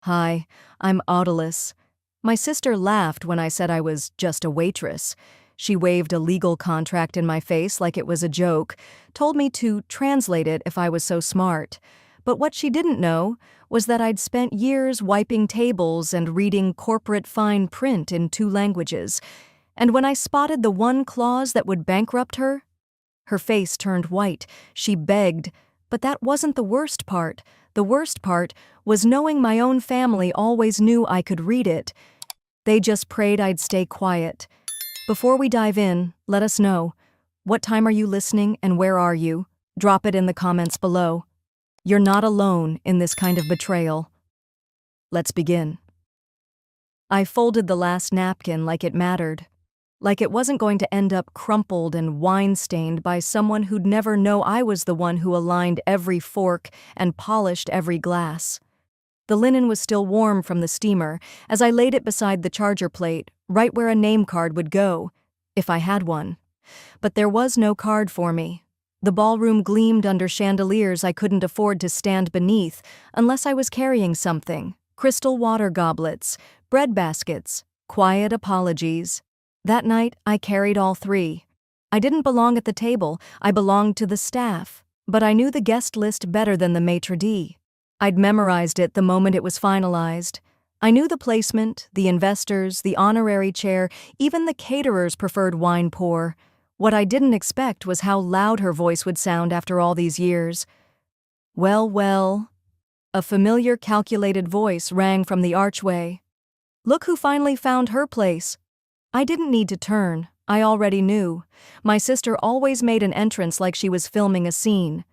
Hi, I'm Audalis. My sister laughed when I said I was just a waitress. She waved a legal contract in my face like it was a joke, told me to translate it if I was so smart. But what she didn't know was that I'd spent years wiping tables and reading corporate fine print in 2 languages. And when I spotted the one clause that would bankrupt her, her face turned white. She begged, but that wasn't the worst part. The worst part was knowing my own family always knew I could read it. They just prayed I'd stay quiet. Before we dive in, let us know. What time are you listening and where are you? Drop it in the comments below. You're not alone in this kind of betrayal. Let's begin. I folded the last napkin like it mattered. Like it wasn't going to end up crumpled and wine-stained by someone who'd never know I was the one who aligned every fork and polished every glass. The linen was still warm from the steamer as I laid it beside the charger plate, right where a name card would go, if I had one. But there was no card for me. The ballroom gleamed under chandeliers I couldn't afford to stand beneath unless I was carrying something: crystal water goblets, bread baskets, quiet apologies. That night, I carried all three. I didn't belong at the table, I belonged to the staff, but I knew the guest list better than the maitre d'. I'd memorized it the moment it was finalized. I knew the placement, the investors, the honorary chair, even the caterer's preferred wine pour. What I didn't expect was how loud her voice would sound after all these years. Well, well. A familiar, calculated voice rang from the archway. Look who finally found her place. I didn't need to turn, I already knew. My sister always made an entrance like she was filming a scene.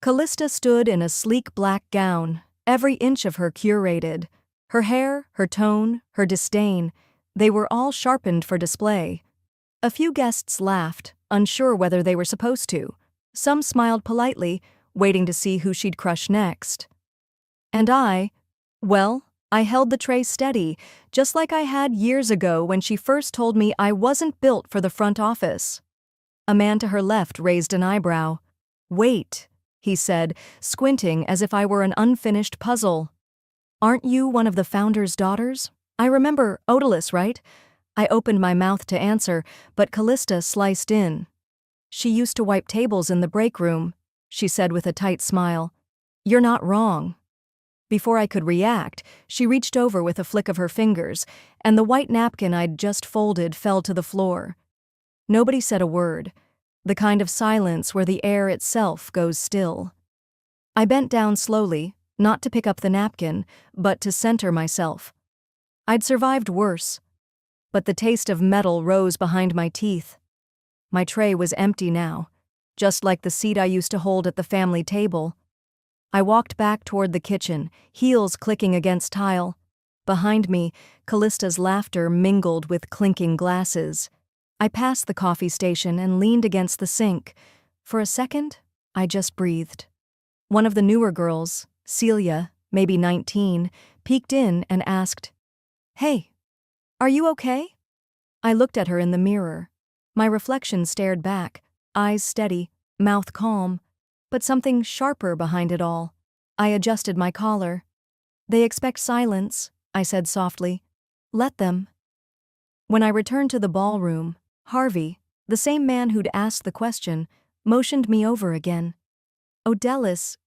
Callista stood in a sleek black gown, every inch of her curated. Her hair, her tone, her disdain, they were all sharpened for display. A few guests laughed, unsure whether they were supposed to. Some smiled politely, waiting to see who she'd crush next. And I held the tray steady, just like I had years ago when she first told me I wasn't built for the front office. A man to her left raised an eyebrow. Wait, he said, squinting as if I were an unfinished puzzle. Aren't you one of the founder's daughters? I remember Audalis, right? I opened my mouth to answer, but Callista sliced in. She used to wipe tables in the break room, she said with a tight smile. You're not wrong. Before I could react, she reached over with a flick of her fingers, and the white napkin I'd just folded fell to the floor. Nobody said a word, the kind of silence where the air itself goes still. I bent down slowly, not to pick up the napkin, but to center myself. I'd survived worse, but the taste of metal rose behind my teeth. My tray was empty now, just like the seat I used to hold at the family table. I walked back toward the kitchen, heels clicking against tile. Behind me, Callista's laughter mingled with clinking glasses. I passed the coffee station and leaned against the sink. For a second, I just breathed. One of the newer girls, Celia, maybe 19, peeked in and asked, "Hey, are you okay?" I looked at her in the mirror. My reflection stared back, eyes steady, mouth calm, but something sharper behind it all. I adjusted my collar. "They expect silence," I said softly. "Let them." When I returned to the ballroom, Harvey, the same man who'd asked the question, motioned me over again. "Audalis,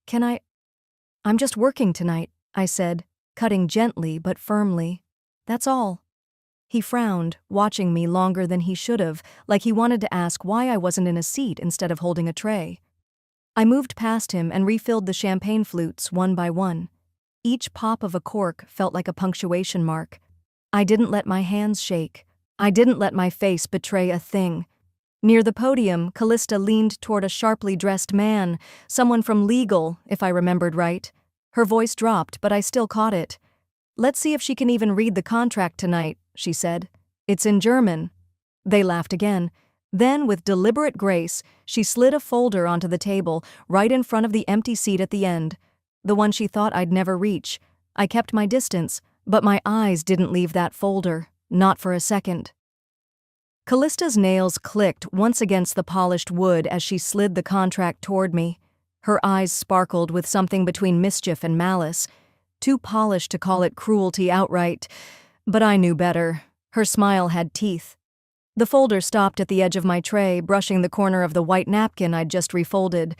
I'm just working tonight," I said, cutting gently but firmly. "That's all." He frowned, watching me longer than he should have, like he wanted to ask why I wasn't in a seat instead of holding a tray. I moved past him and refilled the champagne flutes one by one. Each pop of a cork felt like a punctuation mark. I didn't let my hands shake. I didn't let my face betray a thing. Near the podium, Callista leaned toward a sharply dressed man, someone from legal, if I remembered right. Her voice dropped, but I still caught it. "Let's see if she can even read the contract tonight," she said. "It's in German." They laughed again. Then, with deliberate grace, she slid a folder onto the table, right in front of the empty seat at the end, the one she thought I'd never reach. I kept my distance, but my eyes didn't leave that folder, not for a second. Callista's nails clicked once against the polished wood as she slid the contract toward me. Her eyes sparkled with something between mischief and malice. too polished to call it cruelty outright. But I knew better. Her smile had teeth. The folder stopped at the edge of my tray, brushing the corner of the white napkin I'd just refolded.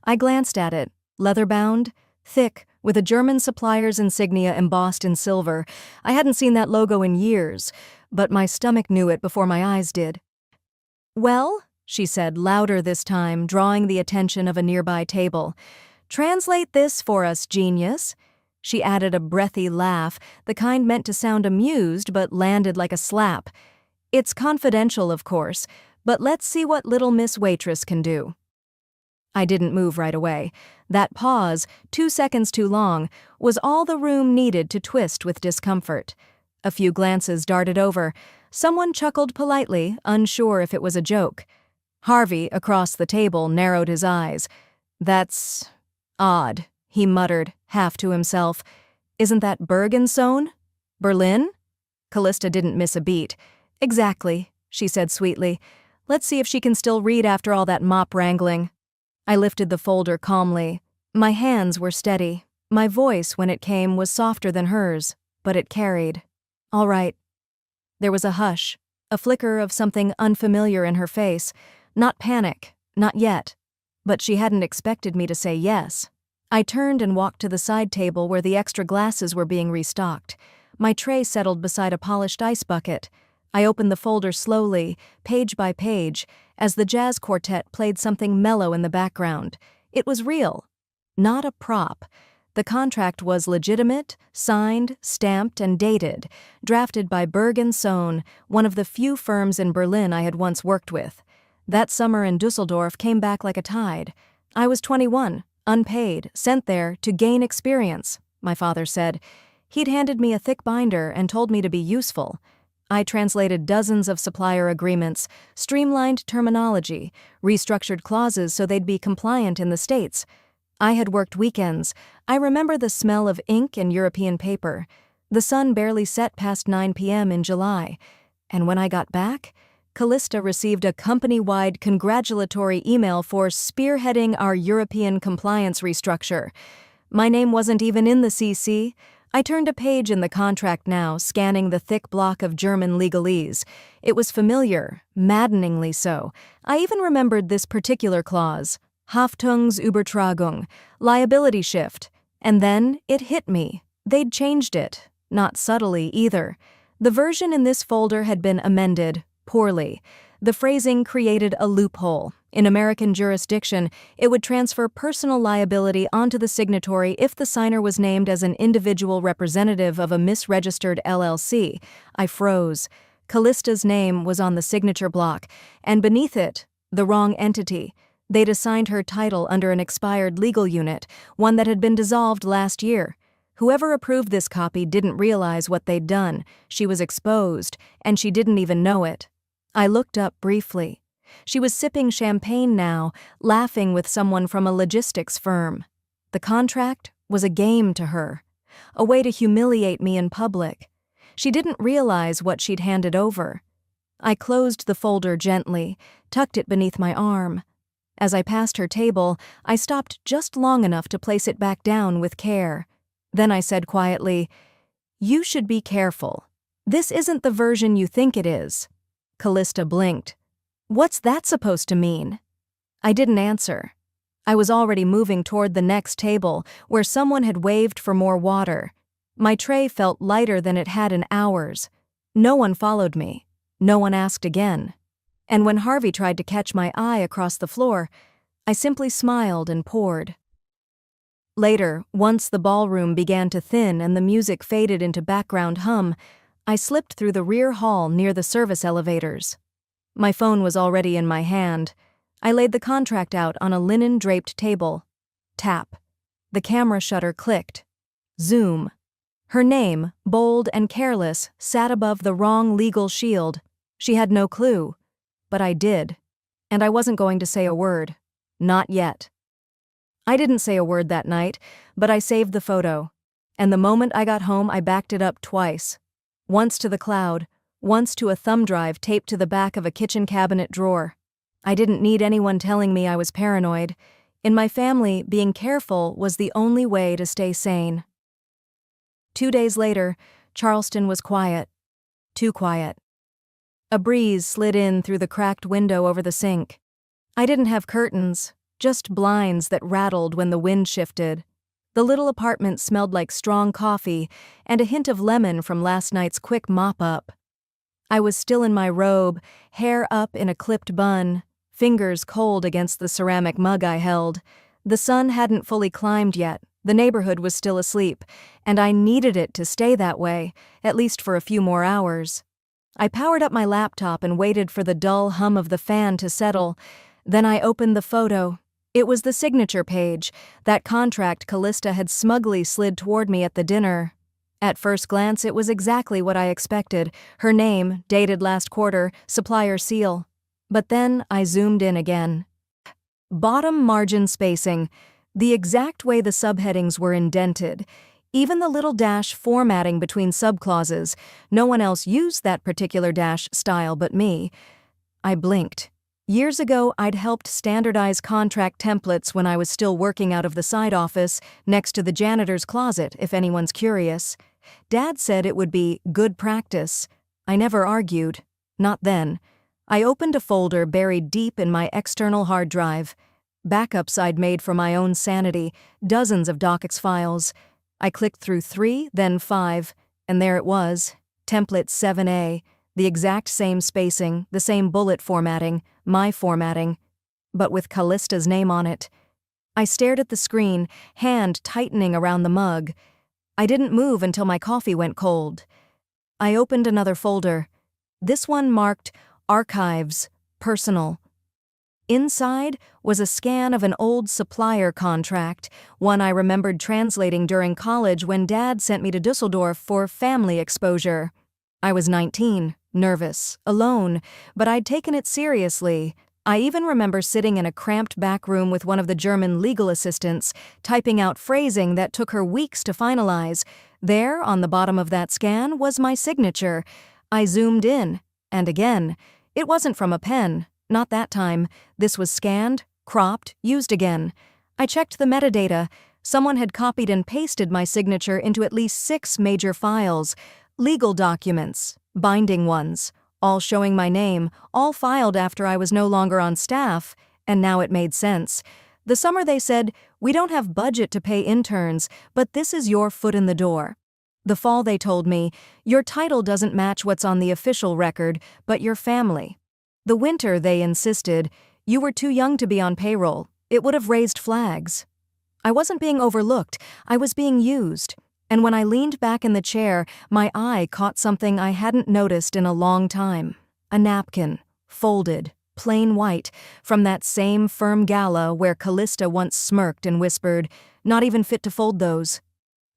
I glanced at it, leather-bound, thick, with a German supplier's insignia embossed in silver. I hadn't seen that logo in years, but my stomach knew it before my eyes did. "Well," she said, louder this time, drawing the attention of a nearby table. "Translate this for us, genius." She added a breathy laugh, the kind meant to sound amused but landed like a slap. "It's confidential, of course, but let's see what little Miss Waitress can do." I didn't move right away. That pause, 2 seconds too long, was all the room needed to twist with discomfort. A few glances darted over. Someone chuckled politely, unsure if it was a joke. Harvey, across the table, narrowed his eyes. "That's odd," he muttered, half to himself. "Isn't that Bergen-Zoon? Berlin?" Callista didn't miss a beat. "Exactly," she said sweetly. "Let's see if she can still read after all that mop wrangling." I lifted the folder calmly. My hands were steady. My voice, when it came, was softer than hers, but it carried. "All right." There was a hush, a flicker of something unfamiliar in her face. Not panic, not yet. But she hadn't expected me to say yes. I turned and walked to the side table where the extra glasses were being restocked. My tray settled beside a polished ice bucket. I opened the folder slowly, page by page, as the jazz quartet played something mellow in the background. It was real, not a prop. The contract was legitimate, signed, stamped, and dated, drafted by Bergen-Zoon, one of the few firms in Berlin I had once worked with. That summer in Dusseldorf came back like a tide. I was 21, unpaid, sent there to gain experience, my father said. He'd handed me a thick binder and told me to be useful. I translated dozens of supplier agreements, streamlined terminology, restructured clauses so they'd be compliant in the States. I had worked weekends. I remember the smell of ink and European paper. The sun barely set past 9 p.m. in July. And when I got back, Callista received a company-wide congratulatory email for spearheading our European compliance restructure. My name wasn't even in the CC. I turned a page in the contract now, scanning the thick block of German legalese. It was familiar, maddeningly so. I even remembered this particular clause, Haftungsübertragung, liability shift. And then it hit me. They'd changed it. Not subtly, either. The version in this folder had been amended, poorly. The phrasing created a loophole. In American jurisdiction, it would transfer personal liability onto the signatory if the signer was named as an individual representative of a misregistered LLC. I froze. Callista's name was on the signature block, and beneath it, the wrong entity. They'd assigned her title under an expired legal unit, one that had been dissolved last year. Whoever approved this copy didn't realize what they'd done. She was exposed, and she didn't even know it. I looked up briefly. She was sipping champagne now, laughing with someone from a logistics firm. The contract was a game to her, a way to humiliate me in public. She didn't realize what she'd handed over. I closed the folder gently, tucked it beneath my arm. As I passed her table, I stopped just long enough to place it back down with care. Then I said quietly, "You should be careful. This isn't the version you think it is." Callista blinked. "What's that supposed to mean?" I didn't answer. I was already moving toward the next table, where someone had waved for more water. My tray felt lighter than it had in hours. No one followed me. No one asked again. And when Harvey tried to catch my eye across the floor, I simply smiled and poured. Later, once the ballroom began to thin and the music faded into background hum, I slipped through the rear hall near the service elevators. My phone was already in my hand. I laid the contract out on a linen-draped table. Tap. The camera shutter clicked. Zoom. Her name, bold and careless, sat above the wrong legal shield. She had no clue. But I did. And I wasn't going to say a word. Not yet. I didn't say a word that night, but I saved the photo. And the moment I got home, I backed it up twice. Once to the cloud, once to a thumb drive taped to the back of a kitchen cabinet drawer. I didn't need anyone telling me I was paranoid. In my family, being careful was the only way to stay sane. 2 days later, Charleston was quiet. Too quiet. A breeze slid in through the cracked window over the sink. I didn't have curtains, just blinds that rattled when the wind shifted. The little apartment smelled like strong coffee and a hint of lemon from last night's quick mop-up. I was still in my robe, hair up in a clipped bun, fingers cold against the ceramic mug I held. The sun hadn't fully climbed yet, the neighborhood was still asleep, and I needed it to stay that way, at least for a few more hours. I powered up my laptop and waited for the dull hum of the fan to settle. Then I opened the photo. It was the signature page, that contract Callista had smugly slid toward me at the dinner. At first glance, it was exactly what I expected. Her name, dated last quarter, supplier seal. But then I zoomed in again. Bottom margin spacing, the exact way the subheadings were indented. Even the little dash formatting between subclauses. No one else used that particular dash style but me. I blinked. Years ago, I'd helped standardize contract templates when I was still working out of the side office, next to the janitor's closet, if anyone's curious. Dad said it would be good practice. I never argued. Not then. I opened a folder buried deep in my external hard drive. Backups I'd made for my own sanity, dozens of docx files. I clicked through 3, then 5, and there it was. Template 7A, the exact same spacing, the same bullet formatting, my formatting, but with Callista's name on it. I stared at the screen, hand tightening around the mug. I didn't move until my coffee went cold. I opened another folder. This one marked Archives, Personal. Inside was a scan of an old supplier contract, one I remembered translating during college when Dad sent me to Dusseldorf for family exposure. I was 19, nervous, alone, but I'd taken it seriously. I even remember sitting in a cramped back room with one of the German legal assistants, typing out phrasing that took her weeks to finalize. There, on the bottom of that scan, was my signature. I zoomed in, and again. It wasn't from a pen. Not that time. This was scanned, cropped, used again. I checked the metadata. Someone had copied and pasted my signature into at least 6 major files. Legal documents, binding ones, all showing my name, all filed after I was no longer on staff, and now it made sense. The summer they said, "We don't have budget to pay interns, but this is your foot in the door." The fall they told me, "Your title doesn't match what's on the official record, but your family." The winter, they insisted, "You were too young to be on payroll. It would have raised flags." I wasn't being overlooked, I was being used. And when I leaned back in the chair, my eye caught something I hadn't noticed in a long time. A napkin, folded, plain white, from that same firm gala where Callista once smirked and whispered, "Not even fit to fold those."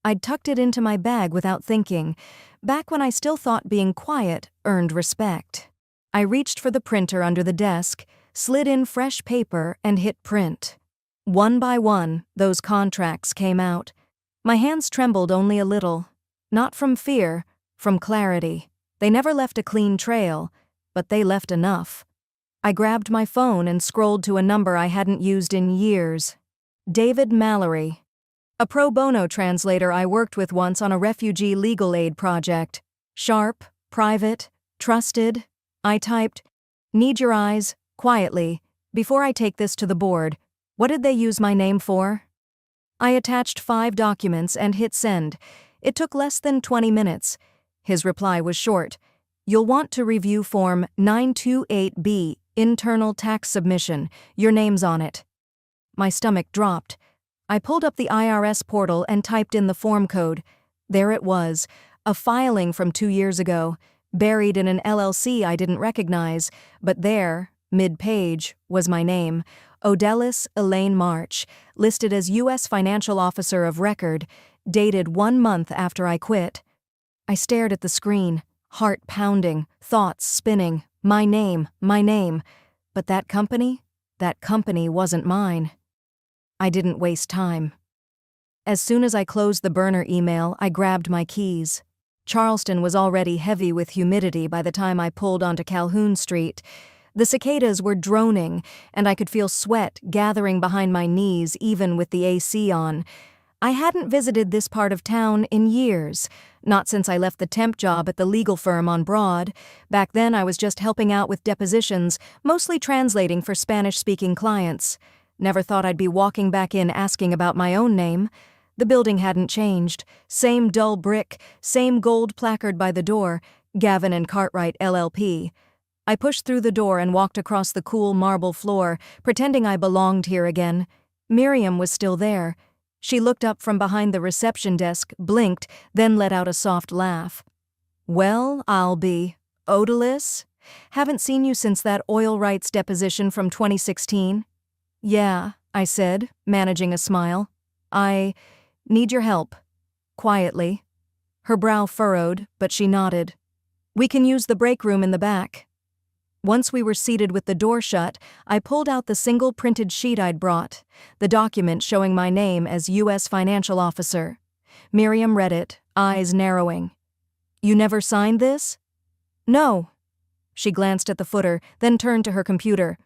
I'd tucked it into my bag without thinking, back when I still thought being quiet earned respect. I reached for the printer under the desk, slid in fresh paper, and hit print. One by one, those contracts came out. My hands trembled only a little. Not from fear, from clarity. They never left a clean trail, but they left enough. I grabbed my phone and scrolled to a number I hadn't used in years. David Mallory. A pro bono translator I worked with once on a refugee legal aid project. Sharp, private, trusted. I typed, "Need your eyes, quietly, before I take this to the board. What did they use my name for?" I attached 5 documents and hit send. It took less than 20 minutes. His reply was short. "You'll want to review Form 928B, Internal Tax Submission. Your name's on it." My stomach dropped. I pulled up the IRS portal and typed in the form code. There it was, a filing from 2 years ago. Buried in an LLC I didn't recognize, but there, mid-page, was my name, Odellis Elaine March, listed as U.S. Financial Officer of Record, dated 1 month after I quit. I stared at the screen, heart pounding, thoughts spinning, my name, but that company wasn't mine. I didn't waste time. As soon as I closed the burner email, I grabbed my keys. Charleston was already heavy with humidity by the time I pulled onto Calhoun Street. The cicadas were droning, and I could feel sweat gathering behind my knees even with the AC on. I hadn't visited this part of town in years, not since I left the temp job at the legal firm on Broad. Back then I was just helping out with depositions, mostly translating for Spanish-speaking clients. Never thought I'd be walking back in asking about my own name. The building hadn't changed. Same dull brick, same gold placard by the door, Gavin and Cartwright LLP. I pushed through the door and walked across the cool marble floor, pretending I belonged here again. Miriam was still there. She looked up from behind the reception desk, blinked, then let out a soft laugh. "Well, I'll be. Odalys? Haven't seen you since that oil rights deposition from 2016. "Yeah," I said, managing a smile. "I need your help." Quietly. Her brow furrowed, but she nodded. "We can use the break room in the back." Once we were seated with the door shut, I pulled out the single printed sheet I'd brought, the document showing my name as U.S. Financial Officer. Miriam read it, eyes narrowing. "You never signed this?" "No." She glanced at the footer, then turned to her computer.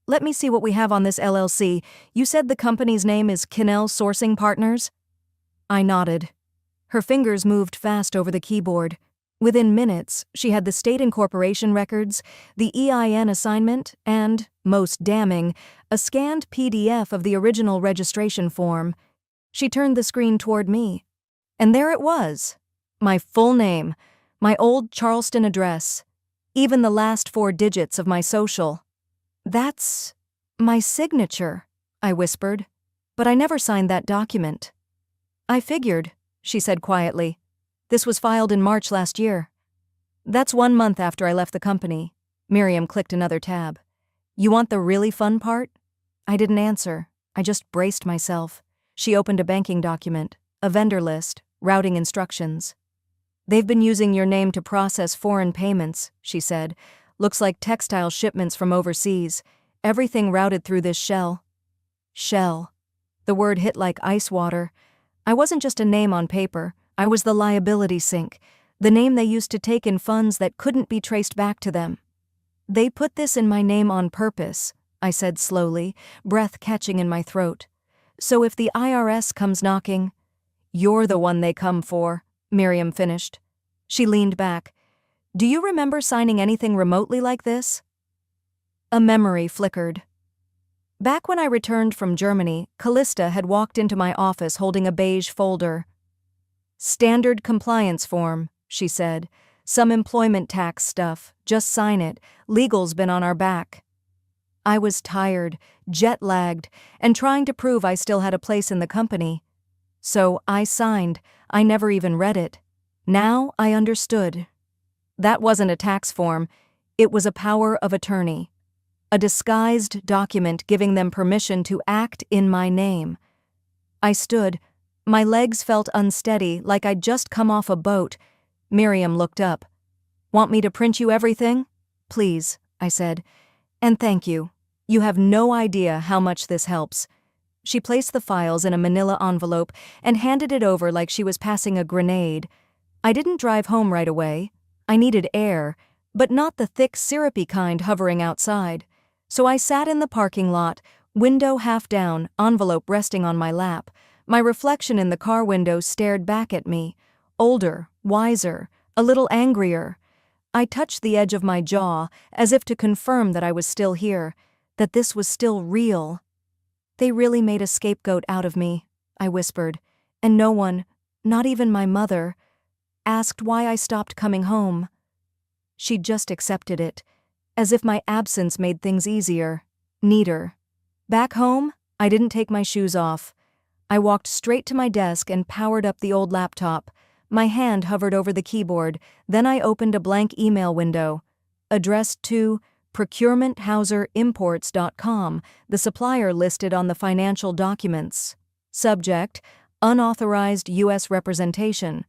"Let me see what we have on this LLC. You said the company's name is Kinnell Sourcing Partners?" I nodded. Her fingers moved fast over the keyboard. Within minutes, she had the state incorporation records, the EIN assignment, and, most damning, a scanned PDF of the original registration form. She turned the screen toward me. And there it was. My full name, my old Charleston address, even the last 4 digits of my social. "That's my signature," I whispered, "but I never signed that document." "I figured," she said quietly. "This was filed in March last year." "That's 1 month after I left the company." Miriam clicked another tab. "You want the really fun part?" I didn't answer. I just braced myself. She opened a banking document, a vendor list, routing instructions. "They've been using your name to process foreign payments," she said. "Looks like textile shipments from overseas. Everything routed through this shell." Shell. The word hit like ice water. I wasn't just a name on paper. I was the liability sink, the name they used to take in funds that couldn't be traced back to them. "They put this in my name on purpose," I said slowly, breath catching in my throat. "So if the IRS comes knocking—" "You're the one they come for," Miriam finished. She leaned back. "Do you remember signing anything remotely like this?" A memory flickered. Back when I returned from Germany, Callista had walked into my office holding a beige folder. "Standard compliance form," she said. "Some employment tax stuff. Just sign it. Legal's been on our back." I was tired, jet-lagged, and trying to prove I still had a place in the company. So I signed. I never even read it. Now I understood. That wasn't a tax form. It was a power of attorney. A disguised document giving them permission to act in my name. I stood. My legs felt unsteady, like I'd just come off a boat. Miriam looked up. "Want me to print you everything?" "Please," I said. "And thank you. You have no idea how much this helps." She placed the files in a manila envelope and handed it over like she was passing a grenade. I didn't drive home right away. I needed air, but not the thick, syrupy kind hovering outside. So I sat in the parking lot, window half down, envelope resting on my lap. My reflection in the car window stared back at me, older, wiser, a little angrier. I touched the edge of my jaw, as if to confirm that I was still here, that this was still real. "They really made a scapegoat out of me," I whispered, and no one, not even my mother, asked why I stopped coming home. She just accepted it, as if my absence made things easier, neater. Back home, I didn't take my shoes off. I walked straight to my desk and powered up the old laptop. My hand hovered over the keyboard, then I opened a blank email window, addressed to procurementhouserimports.com, the supplier listed on the financial documents. Subject, unauthorized U.S. representation.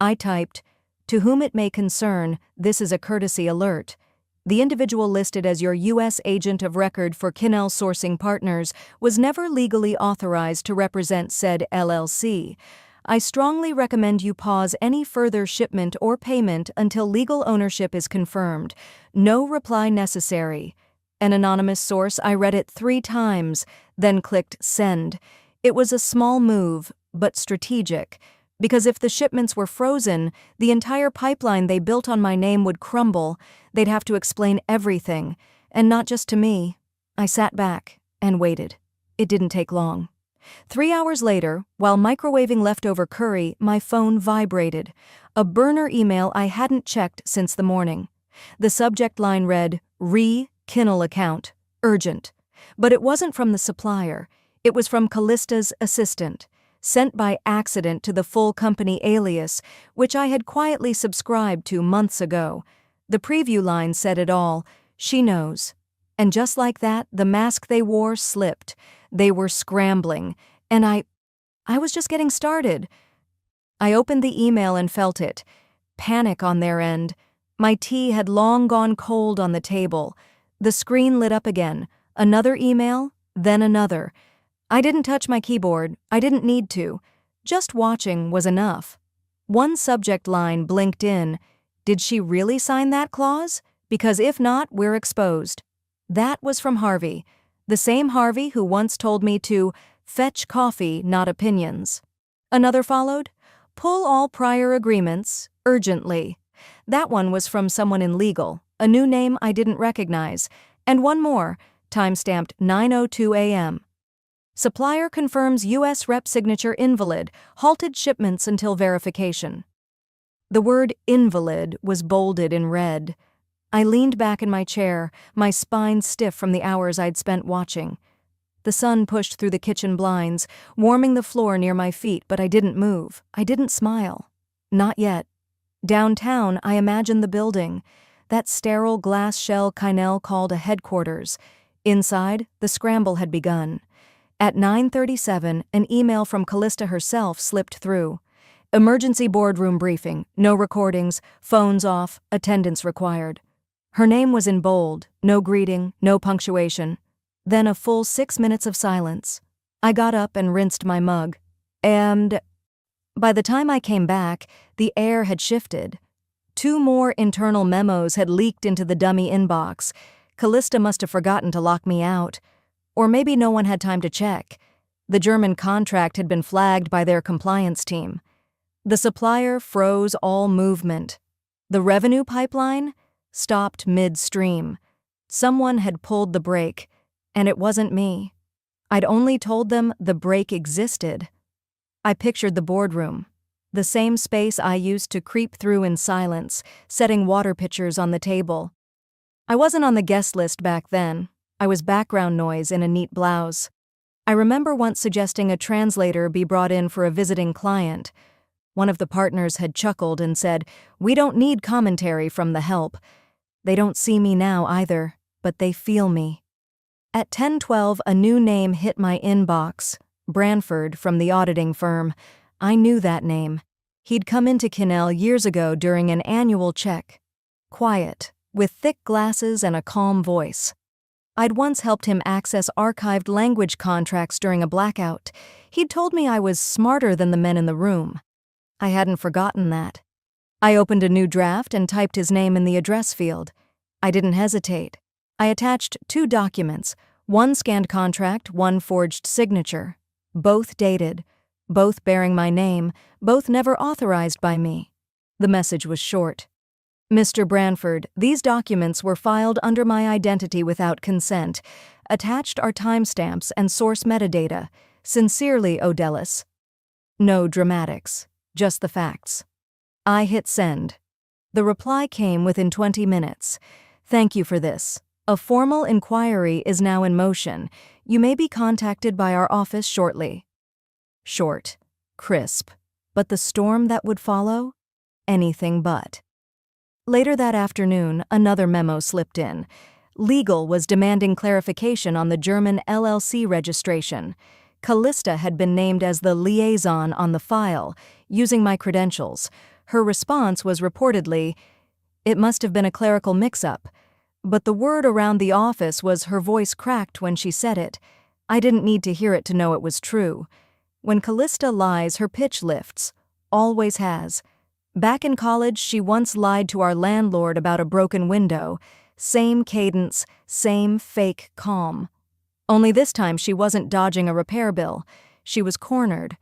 I typed, "To whom it may concern, this is a courtesy alert. The individual listed as your U.S. agent of record for Kinnell Sourcing Partners was never legally authorized to represent said LLC. I strongly recommend you pause any further shipment or payment until legal ownership is confirmed. No reply necessary." An anonymous source, I read it 3 times, then clicked send. It was a small move, but strategic, because if the shipments were frozen, the entire pipeline they built on my name would crumble. They'd have to explain everything, and not just to me. I sat back and waited. It didn't take long. 3 hours later, while microwaving leftover curry, my phone vibrated. A burner email I hadn't checked since the morning. The subject line read, "Re-Kinnell account, urgent." But it wasn't from the supplier. It was from Callista's assistant, sent by accident to the full company alias, which I had quietly subscribed to months ago. The preview line said it all. She knows. And just like that, the mask they wore slipped. They were scrambling, and I was just getting started. I opened the email and felt it. Panic on their end. My tea had long gone cold on the table. The screen lit up again. Another email, then another. I didn't touch my keyboard. I didn't need to. Just watching was enough. One subject line blinked in. Did she really sign that clause? Because if not, we're exposed. That was from Harvey. The same Harvey who once told me to fetch coffee, not opinions. Another followed. Pull all prior agreements, urgently. That one was from someone in legal, a new name I didn't recognize. And one more, timestamped 9:02 a.m. Supplier confirms U.S. rep signature invalid, halted shipments until verification. The word invalid was bolded in red. I leaned back in my chair, my spine stiff from the hours I'd spent watching. The sun pushed through the kitchen blinds, warming the floor near my feet, but I didn't move. I didn't smile. Not yet. Downtown, I imagined the building, that sterile glass shell Kinnell called a headquarters. Inside, the scramble had begun. At 9:37, an email from Callista herself slipped through. Emergency boardroom briefing, no recordings, phones off, attendance required. Her name was in bold, no greeting, no punctuation. Then a full 6 minutes of silence. I got up and rinsed my mug. And by the time I came back, the air had shifted. 2 more internal memos had leaked into the dummy inbox. Callista must have forgotten to lock me out. Or maybe no one had time to check. The German contract had been flagged by their compliance team. The supplier froze all movement. The revenue pipeline stopped midstream. Someone had pulled the brake, and it wasn't me. I'd only told them the brake existed. I pictured the boardroom, the same space I used to creep through in silence, setting water pitchers on the table. I wasn't on the guest list back then. I was background noise in a neat blouse. I remember once suggesting a translator be brought in for a visiting client. One of the partners had chuckled and said, "We don't need commentary from the help. They don't see me now either, but they feel me." At 10:12, a new name hit my inbox. Branford from the auditing firm. I knew that name. He'd come into Kinnell years ago during an annual check. Quiet, with thick glasses and a calm voice. I'd once helped him access archived language contracts during a blackout. He'd told me I was smarter than the men in the room. I hadn't forgotten that. I opened a new draft and typed his name in the address field. I didn't hesitate. I attached 2 documents, one scanned contract, one forged signature. Both dated, both bearing my name, both never authorized by me. The message was short. Mr. Branford, these documents were filed under my identity without consent. Attached are timestamps and source metadata. Sincerely, Odellis. No dramatics, just the facts. I hit send. The reply came within 20 minutes. Thank you for this. A formal inquiry is now in motion. You may be contacted by our office shortly. Short, crisp, but the storm that would follow? Anything but. Later that afternoon, another memo slipped in. Legal was demanding clarification on the German LLC registration. Callista had been named as the liaison on the file, using my credentials. Her response was reportedly, "It must have been a clerical mix-up." But the word around the office was her voice cracked when she said it. I didn't need to hear it to know it was true. When Callista lies, her pitch lifts. Always has. Back in college, she once lied to our landlord about a broken window. Same cadence, same fake calm. Only this time she wasn't dodging a repair bill. She was cornered.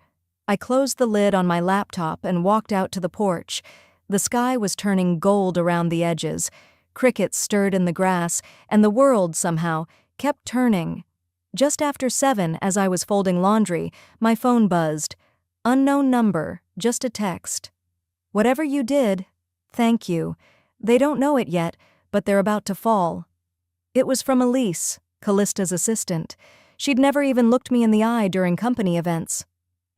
I closed the lid on my laptop and walked out to the porch. The sky was turning gold around the edges. Crickets stirred in the grass, and the world, somehow, kept turning. Just after 7, as I was folding laundry, my phone buzzed. Unknown number, just a text. Whatever you did, thank you. They don't know it yet, but they're about to fall. It was from Elise, Callista's assistant. She'd never even looked me in the eye during company events.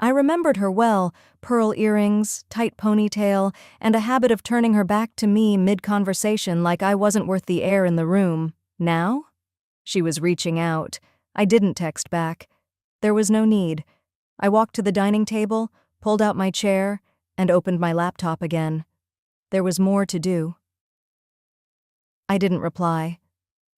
I remembered her well, pearl earrings, tight ponytail, and a habit of turning her back to me mid-conversation like I wasn't worth the air in the room. Now? She was reaching out. I didn't text back. There was no need. I walked to the dining table, pulled out my chair, and opened my laptop again. There was more to do. I didn't reply.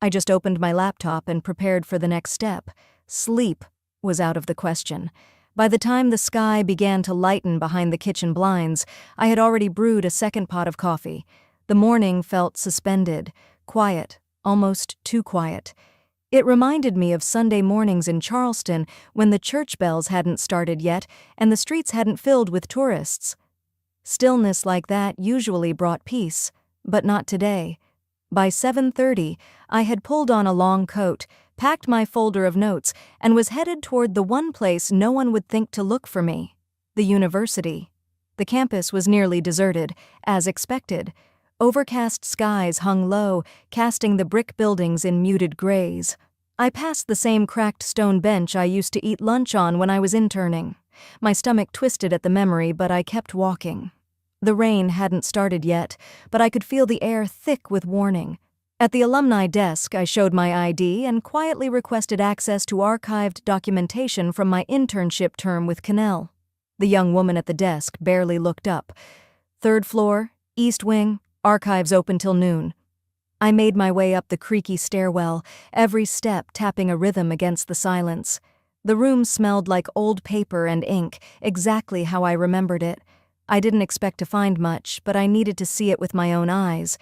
I just opened my laptop and prepared for the next step. Sleep was out of the question. By the time the sky began to lighten behind the kitchen blinds, I had already brewed a second pot of coffee. The morning felt suspended, quiet, almost too quiet. It reminded me of Sunday mornings in Charleston when the church bells hadn't started yet and the streets hadn't filled with tourists. Stillness like that usually brought peace, but not today. By 7:30, I had pulled on a long coat, packed my folder of notes, and was headed toward the one place no one would think to look for me, the university. The campus was nearly deserted, as expected. Overcast skies hung low, casting the brick buildings in muted grays. I passed the same cracked stone bench I used to eat lunch on when I was interning. My stomach twisted at the memory, but I kept walking. The rain hadn't started yet, but I could feel the air thick with warning. At the alumni desk, I showed my ID and quietly requested access to archived documentation from my internship term with Cannell. The young woman at the desk barely looked up. 3rd floor, East Wing, archives open till noon. I made my way up the creaky stairwell, every step tapping a rhythm against the silence. The room smelled like old paper and ink, exactly how I remembered it. I didn't expect to find much, but I needed to see it with my own eyes.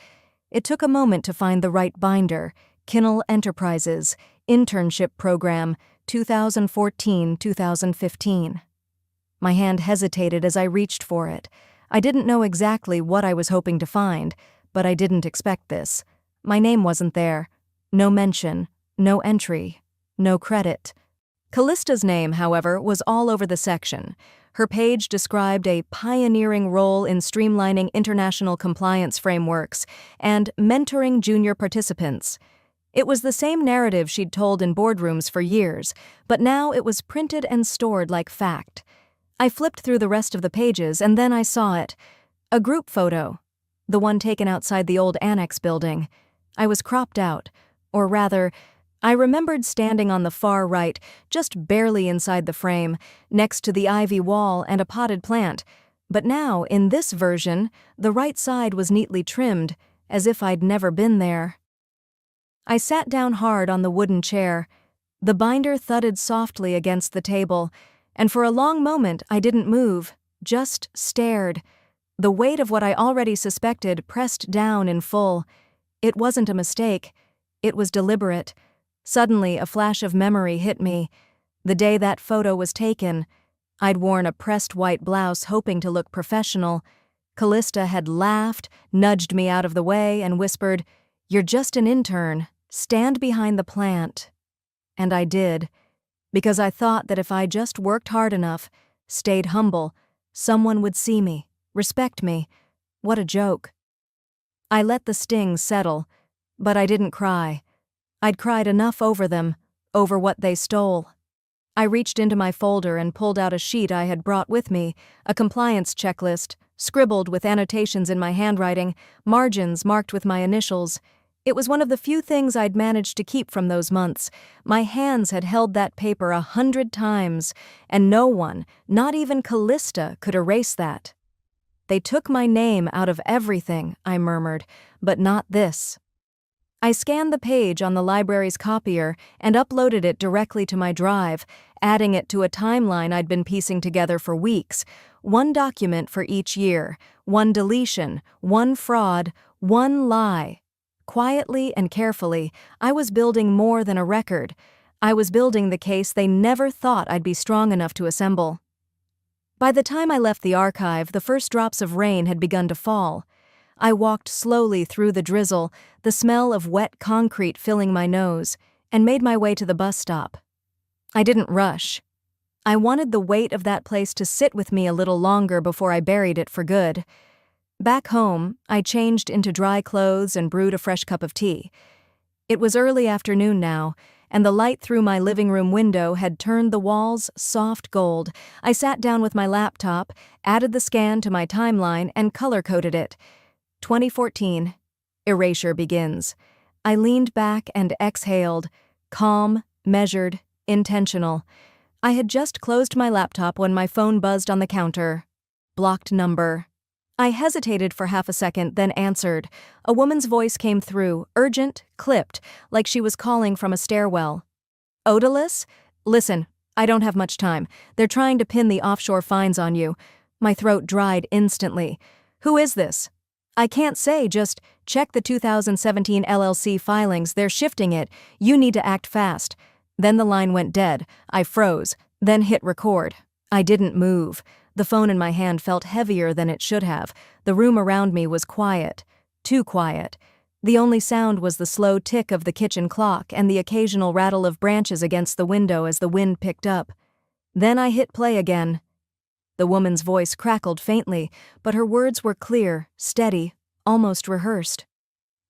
It took a moment to find the right binder. Kinnell Enterprises, Internship Program, 2014-2015. My hand hesitated as I reached for it. I didn't know exactly what I was hoping to find, but I didn't expect this. My name wasn't there. No mention, no entry, no credit. Callista's name, however, was all over the section. Her page described a pioneering role in streamlining international compliance frameworks and mentoring junior participants. It was the same narrative she'd told in boardrooms for years, but now it was printed and stored like fact. I flipped through the rest of the pages and then I saw it. A group photo. The one taken outside the old annex building. I was cropped out, or rather, I remembered standing on the far right, just barely inside the frame, next to the ivy wall and a potted plant. But now, in this version, the right side was neatly trimmed, as if I'd never been there. I sat down hard on the wooden chair. The binder thudded softly against the table, and for a long moment I didn't move, just stared. The weight of what I already suspected pressed down in full. It wasn't a mistake. It was deliberate. Suddenly, a flash of memory hit me. The day that photo was taken, I'd worn a pressed white blouse hoping to look professional. Callista had laughed, nudged me out of the way, and whispered, "You're just an intern. Stand behind the plant." And I did, because I thought that if I just worked hard enough, stayed humble, someone would see me, respect me. What a joke. I let the sting settle, but I didn't cry. I'd cried enough over them, over what they stole. I reached into my folder and pulled out a sheet I had brought with me, a compliance checklist, scribbled with annotations in my handwriting, margins marked with my initials. It was one of the few things I'd managed to keep from those months. My hands had held that paper 100 times, and no one, not even Callista, could erase that. "They took my name out of everything," I murmured, "but not this." I scanned the page on the library's copier and uploaded it directly to my drive, adding it to a timeline I'd been piecing together for weeks. One document for each year, one deletion, one fraud, one lie. Quietly and carefully, I was building more than a record. I was building the case they never thought I'd be strong enough to assemble. By the time I left the archive, the first drops of rain had begun to fall. I walked slowly through the drizzle, the smell of wet concrete filling my nose, and made my way to the bus stop. I didn't rush. I wanted the weight of that place to sit with me a little longer before I buried it for good. Back home, I changed into dry clothes and brewed a fresh cup of tea. It was early afternoon now, and the light through my living room window had turned the walls soft gold. I sat down with my laptop, added the scan to my timeline, and color-coded it. 2014. Erasure begins. I leaned back and exhaled, calm, measured, intentional. I had just closed my laptop when my phone buzzed on the counter. Blocked number. I hesitated for half a second, then answered. A woman's voice came through, urgent, clipped, like she was calling from a stairwell. Odalys? Listen, I don't have much time. They're trying to pin the offshore fines on you. My throat dried instantly. Who is this? I can't say, just check the 2017 LLC filings, they're shifting it. You need to act fast. Then the line went dead. I froze, then hit record. I didn't move. The phone in my hand felt heavier than it should have. The room around me was quiet. Too quiet. The only sound was the slow tick of the kitchen clock and the occasional rattle of branches against the window as the wind picked up. Then I hit play again. The woman's voice crackled faintly, but her words were clear, steady, almost rehearsed.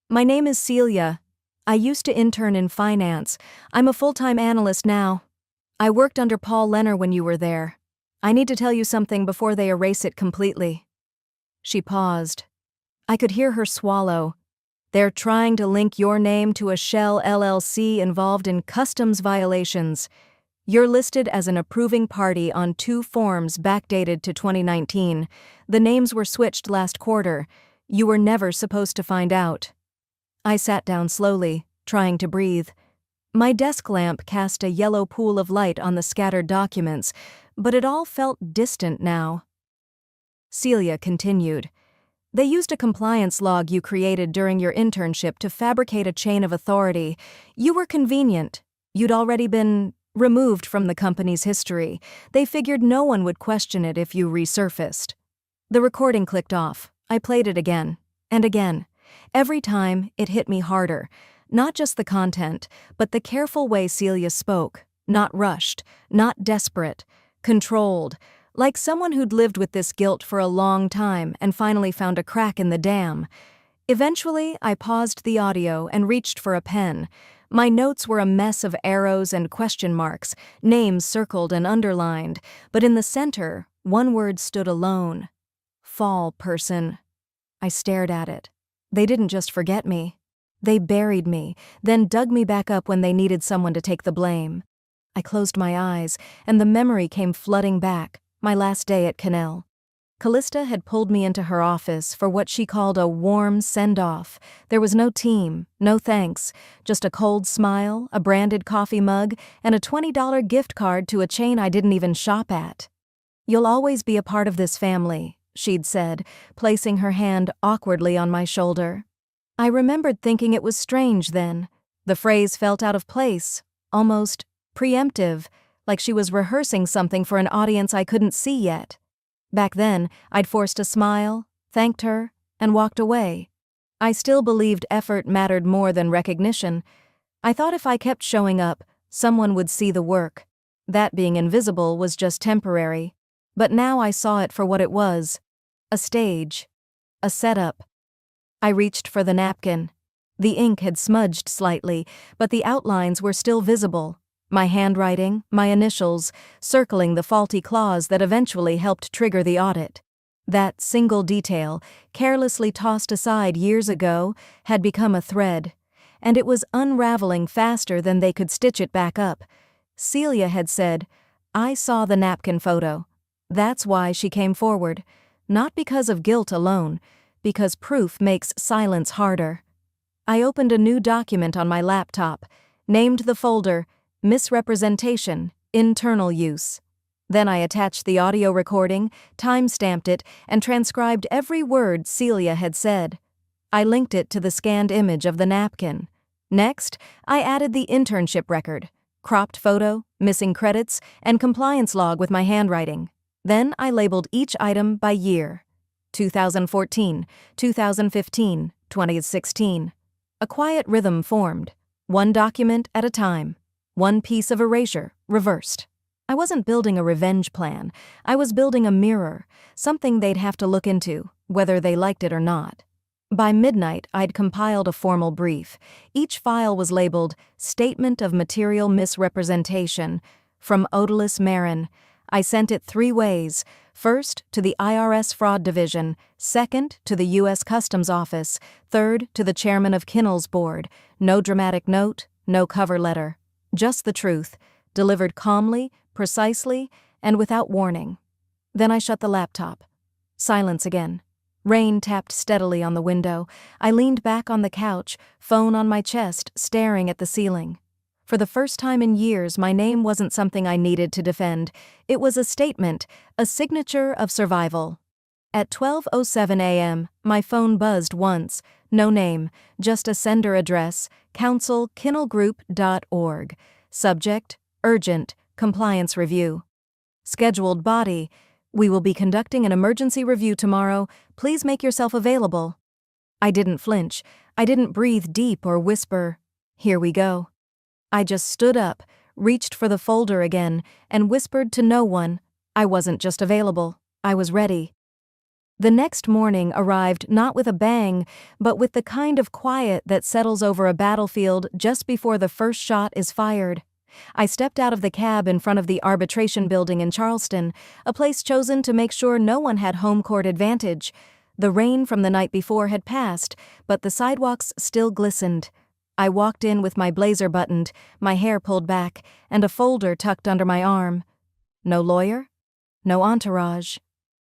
My name is Celia. I used to intern in finance. I'm a full-time analyst now. I worked under Paul Lenner when you were there. I need to tell you something before they erase it completely. She paused. I could hear her swallow. They're trying to link your name to a shell LLC involved in customs violations. You're listed as an approving party on 2 forms backdated to 2019. The names were switched last quarter. You were never supposed to find out. I sat down slowly, trying to breathe. My desk lamp cast a yellow pool of light on the scattered documents, but it all felt distant now. Celia continued. They used a compliance log you created during your internship to fabricate a chain of authority. You were convenient. You'd already been removed from the company's history. They figured no one would question it if you resurfaced. The recording clicked off. I played it again, and again. Every time, it hit me harder. Not just the content, but the careful way Celia spoke. Not rushed, not desperate, controlled, like someone who'd lived with this guilt for a long time and finally found a crack in the dam. Eventually, I paused the audio and reached for a pen. My notes were a mess of arrows and question marks, names circled and underlined, but in the center, one word stood alone. Fall person. I stared at it. They didn't just forget me. They buried me, then dug me back up when they needed someone to take the blame. I closed my eyes, and the memory came flooding back, my last day at Cannell. Callista had pulled me into her office for what she called a warm send-off. There was no team, no thanks, just a cold smile, a branded coffee mug, and a $20 gift card to a chain I didn't even shop at. You'll always be a part of this family, she'd said, placing her hand awkwardly on my shoulder. I remembered thinking it was strange then. The phrase felt out of place, almost preemptive, like she was rehearsing something for an audience I couldn't see yet. Back then, I'd forced a smile, thanked her, and walked away. I still believed effort mattered more than recognition. I thought if I kept showing up, someone would see the work. That being invisible was just temporary. But now I saw it for what it was. A stage. A setup. I reached for the napkin. The ink had smudged slightly, but the outlines were still visible. My handwriting, my initials, circling the faulty clause that eventually helped trigger the audit. That single detail, carelessly tossed aside years ago, had become a thread, and it was unraveling faster than they could stitch it back up. Celia had said, "I saw the napkin photo." That's why she came forward. Not because of guilt alone, because proof makes silence harder. I opened a new document on my laptop, named the folder Misrepresentation, Internal Use. Then I attached the audio recording, time-stamped it, and transcribed every word Celia had said. I linked it to the scanned image of the napkin. Next, I added the internship record, cropped photo, missing credits, and compliance log with my handwriting. Then I labeled each item by year. 2014, 2015, 2016. A quiet rhythm formed, one document at a time, one piece of erasure reversed. I wasn't building a revenge plan. I was building a mirror, something they'd have to look into, whether they liked it or not. By midnight, I'd compiled a formal brief. Each file was labeled Statement of Material Misrepresentation from Odalys Marin. I sent it 3 ways. First, to the IRS Fraud Division. Second, to the U.S. Customs Office. Third, to the chairman of Kinnell's board. No dramatic note, no cover letter. Just the truth, delivered calmly, precisely, and without warning. Then I shut the laptop. Silence again. Rain tapped steadily on the window. I leaned back on the couch, phone on my chest, staring at the ceiling. For the first time in years, my name wasn't something I needed to defend. It was a statement, a signature of survival. At 12:07 a.m., my phone buzzed once. No name, just a sender address, council@kinnellgroup.org. Subject, urgent, compliance review. Scheduled body, we will be conducting an emergency review tomorrow. Please make yourself available. I didn't flinch. I didn't breathe deep or whisper, "Here we go." I just stood up, reached for the folder again, and whispered to no one. I wasn't just available. I was ready. The next morning arrived not with a bang, but with the kind of quiet that settles over a battlefield just before the first shot is fired. I stepped out of the cab in front of the arbitration building in Charleston, a place chosen to make sure no one had home court advantage. The rain from the night before had passed, but the sidewalks still glistened. I walked in with my blazer buttoned, my hair pulled back, and a folder tucked under my arm. No lawyer, no entourage,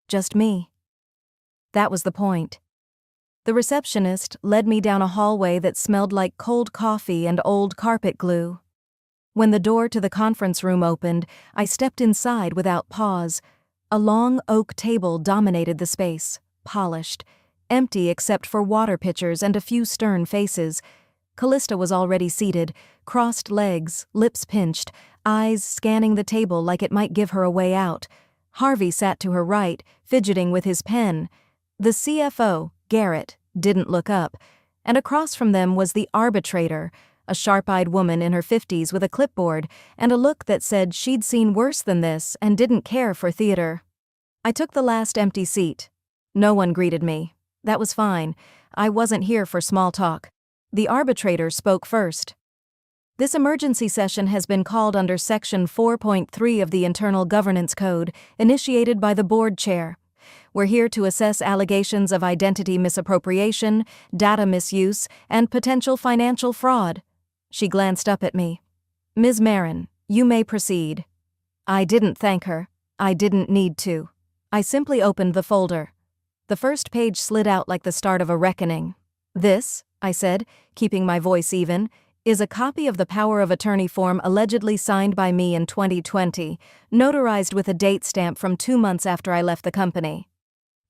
just me. That was the point. The receptionist led me down a hallway that smelled like cold coffee and old carpet glue. When the door to the conference room opened, I stepped inside without pause. A long oak table dominated the space, polished, empty except for water pitchers and a few stern faces. Callista was already seated, crossed legs, lips pinched, eyes scanning the table like it might give her a way out. Harvey sat to her right, fidgeting with his pen. The CFO, Garrett, didn't look up, and across from them was the arbitrator, a sharp-eyed woman in her 50s with a clipboard and a look that said she'd seen worse than this and didn't care for theater. I took the last empty seat. No one greeted me. That was fine. I wasn't here for small talk. The arbitrator spoke first. This emergency session has been called under Section 4.3 of the Internal Governance Code, initiated by the board chair. We're here to assess allegations of identity misappropriation, data misuse, and potential financial fraud. She glanced up at me. "Ms. Marin, you may proceed." I didn't thank her. I didn't need to. I simply opened the folder. The first page slid out like the start of a reckoning. "This," I said, keeping my voice even, "is a copy of the power of attorney form allegedly signed by me in 2020, notarized with a date stamp from 2 months after I left the company."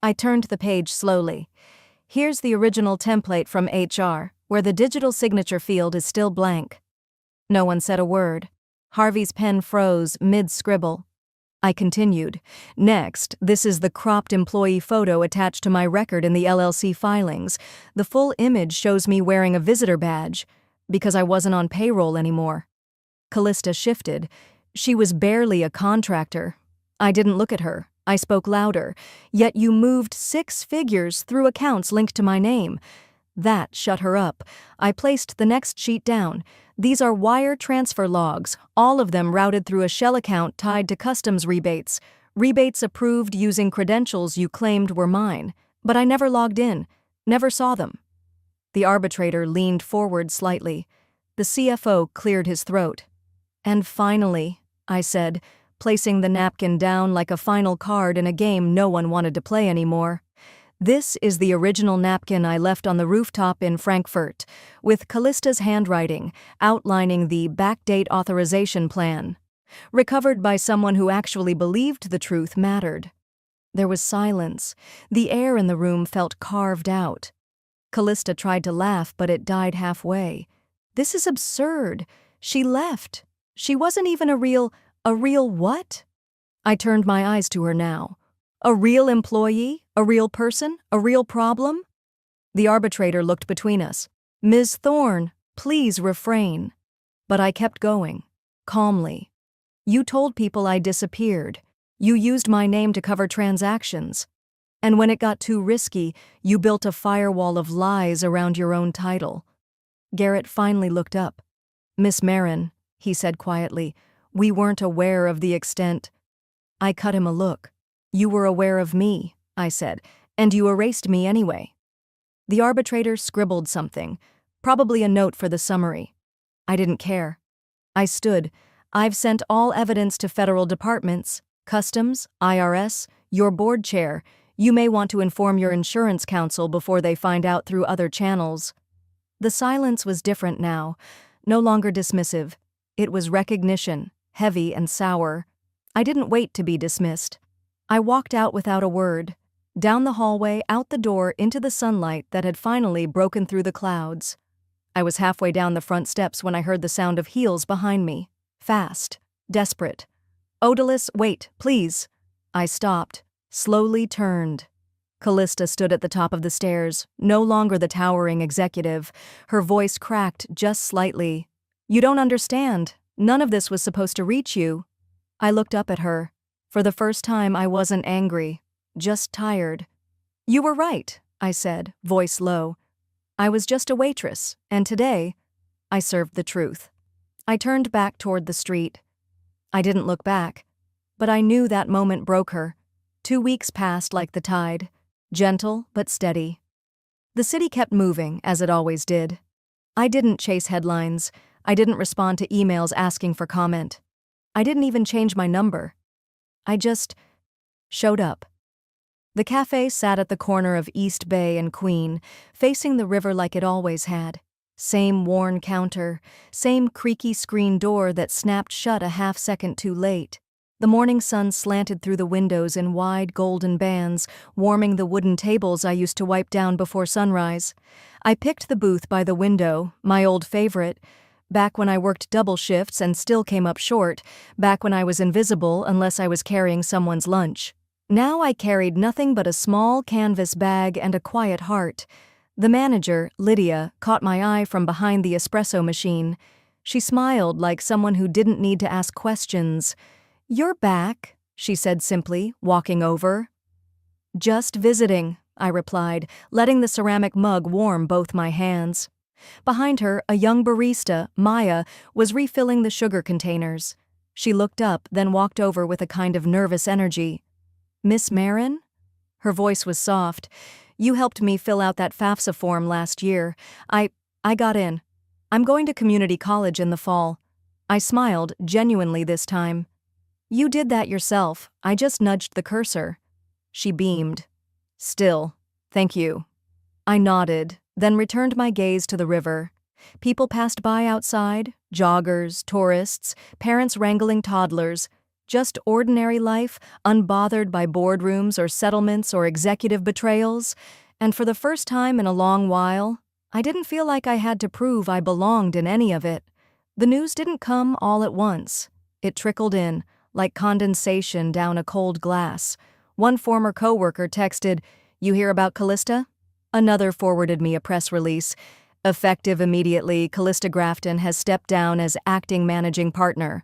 I turned the page slowly. Here's the original template from HR, where the digital signature field is still blank. No one said a word. Harvey's pen froze mid-scribble. I continued. "Next, this is the cropped employee photo attached to my record in the LLC filings. The full image shows me wearing a visitor badge, because I wasn't on payroll anymore." Callista shifted. She was barely a contractor. I didn't look at her. I spoke louder. "Yet you moved 6 figures through accounts linked to my name." That shut her up. I placed the next sheet down. "These are wire transfer logs, all of them routed through a shell account tied to customs rebates. Rebates approved using credentials you claimed were mine. But I never logged in, never saw them." The arbitrator leaned forward slightly. The CFO cleared his throat. "And finally," I said, placing the napkin down like a final card in a game no one wanted to play anymore, "this is the original napkin I left on the rooftop in Frankfurt, with Callista's handwriting, outlining the backdate authorization plan. Recovered by someone who actually believed the truth mattered." There was silence. The air in the room felt carved out. Callista tried to laugh, but it died halfway. "This is absurd. She left. She wasn't even a real what?" I turned my eyes to her now. A real employee? A real person? A real problem? The arbitrator looked between us. Ms. Thorne, please refrain. But I kept going, calmly. You told people I disappeared. You used my name to cover transactions. And when it got too risky, you built a firewall of lies around your own title. Garrett finally looked up. Miss Marin, he said quietly, we weren't aware of the extent. I cut him a look. You were aware of me, I said, and you erased me anyway. The arbitrator scribbled something, probably a note for the summary. I didn't care. I stood. I've sent all evidence to federal departments, Customs, IRS, your board chair. You may want to inform your insurance counsel before they find out through other channels. The silence was different now, no longer dismissive. It was recognition, heavy and sour. I didn't wait to be dismissed. I walked out without a word, down the hallway, out the door, into the sunlight that had finally broken through the clouds. I was halfway down the front steps when I heard the sound of heels behind me. Fast, desperate. Odalys, wait, please. I stopped, slowly turned. Callista stood at the top of the stairs, no longer the towering executive. Her voice cracked just slightly. You don't understand. None of this was supposed to reach you. I looked up at her. For the first time, I wasn't angry, just tired. You were right, I said, voice low. I was just a waitress, and today, I served the truth. I turned back toward the street. I didn't look back, but I knew that moment broke her. 2 weeks passed like the tide, gentle but steady. The city kept moving, as it always did. I didn't chase headlines. I didn't respond to emails asking for comment. I didn't even change my number. I just showed up. The cafe sat at the corner of East Bay and Queen, facing the river like it always had. Same worn counter, same creaky screen door that snapped shut a half-second too late. The morning sun slanted through the windows in wide golden bands, warming the wooden tables I used to wipe down before sunrise. I picked the booth by the window, my old favorite, back when I worked double shifts and still came up short, back when I was invisible unless I was carrying someone's lunch. Now I carried nothing but a small canvas bag and a quiet heart. The manager, Lydia, caught my eye from behind the espresso machine. She smiled like someone who didn't need to ask questions. You're back, she said simply, walking over. Just visiting, I replied, letting the ceramic mug warm both my hands. Behind her, a young barista, Maya, was refilling the sugar containers. She looked up, then walked over with a kind of nervous energy. Miss Marin? Her voice was soft. You helped me fill out that FAFSA form last year. I got in. I'm going to community college in the fall. I smiled, genuinely this time. You did that yourself. I just nudged the cursor. She beamed. Still, thank you. I nodded, then returned my gaze to the river. People passed by outside, joggers, tourists, parents wrangling toddlers. Just ordinary life, unbothered by boardrooms or settlements or executive betrayals. And for the first time in a long while, I didn't feel like I had to prove I belonged in any of it. The news didn't come all at once. It trickled in, like condensation down a cold glass. One former coworker texted, "You hear about Callista?" Another forwarded me a press release. Effective immediately, Callista Grafton has stepped down as acting managing partner.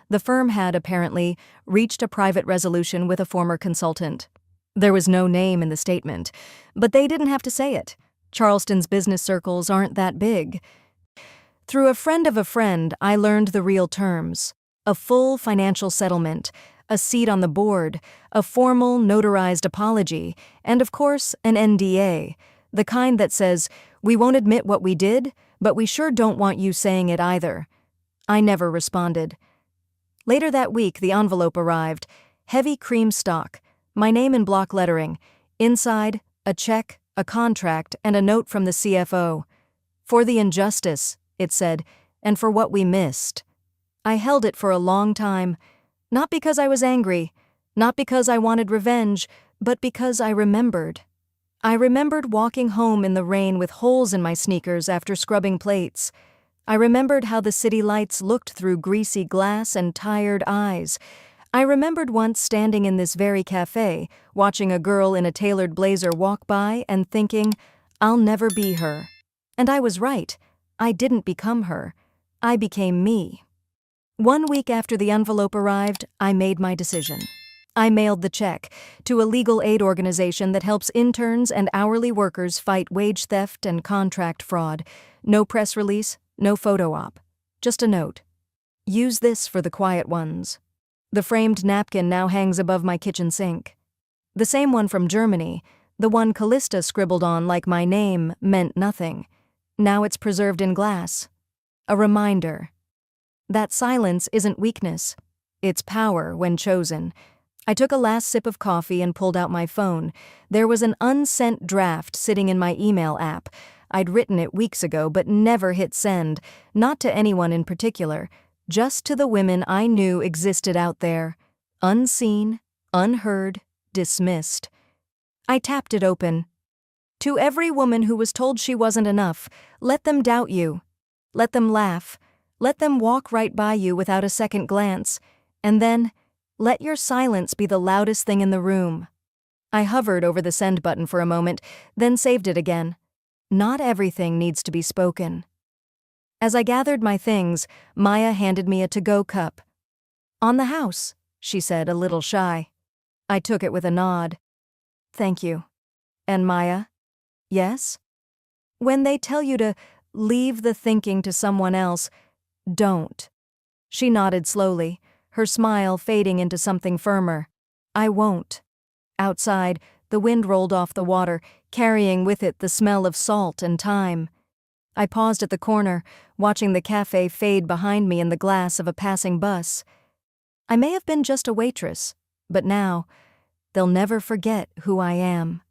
The firm had, apparently, reached a private resolution with a former consultant. There was no name in the statement, but they didn't have to say it. Charleston's business circles aren't that big. Through a friend of a friend, I learned the real terms. A full financial settlement, a seat on the board, a formal, notarized apology, and of course, an NDA, the kind that says, we won't admit what we did, but we sure don't want you saying it either. I never responded. Later that week, the envelope arrived. Heavy cream stock, my name in block lettering. Inside, a check, a contract, and a note from the CFO. For the injustice, it said, and for what we missed. I held it for a long time, not because I was angry, not because I wanted revenge, but because I remembered. I remembered walking home in the rain with holes in my sneakers after scrubbing plates. I remembered how the city lights looked through greasy glass and tired eyes. I remembered once standing in this very cafe, watching a girl in a tailored blazer walk by and thinking, I'll never be her. And I was right. I didn't become her. I became me. 1 week after the envelope arrived, I made my decision. I mailed the check to a legal aid organization that helps interns and hourly workers fight wage theft and contract fraud. No press release, no photo op. Just a note. Use this for the quiet ones. The framed napkin now hangs above my kitchen sink. The same one from Germany, the one Callista scribbled on like my name meant nothing. Now it's preserved in glass. A reminder. That silence isn't weakness. It's power when chosen. I took a last sip of coffee and pulled out my phone. There was an unsent draft sitting in my email app. I'd written it weeks ago but never hit send, not to anyone in particular, just to the women I knew existed out there. Unseen, unheard, dismissed. I tapped it open. To every woman who was told she wasn't enough, let them doubt you. Let them laugh. Let them walk right by you without a second glance. And then, let your silence be the loudest thing in the room. I hovered over the send button for a moment, then saved it again. Not everything needs to be spoken. As I gathered my things, Maya handed me a to-go cup. On the house, she said, a little shy. I took it with a nod. Thank you. And Maya? Yes? When they tell you to leave the thinking to someone else, don't. She nodded slowly, her smile fading into something firmer. I won't. Outside, the wind rolled off the water, carrying with it the smell of salt and thyme. I paused at the corner, watching the cafe fade behind me in the glass of a passing bus. I may have been just a waitress, but now, they'll never forget who I am.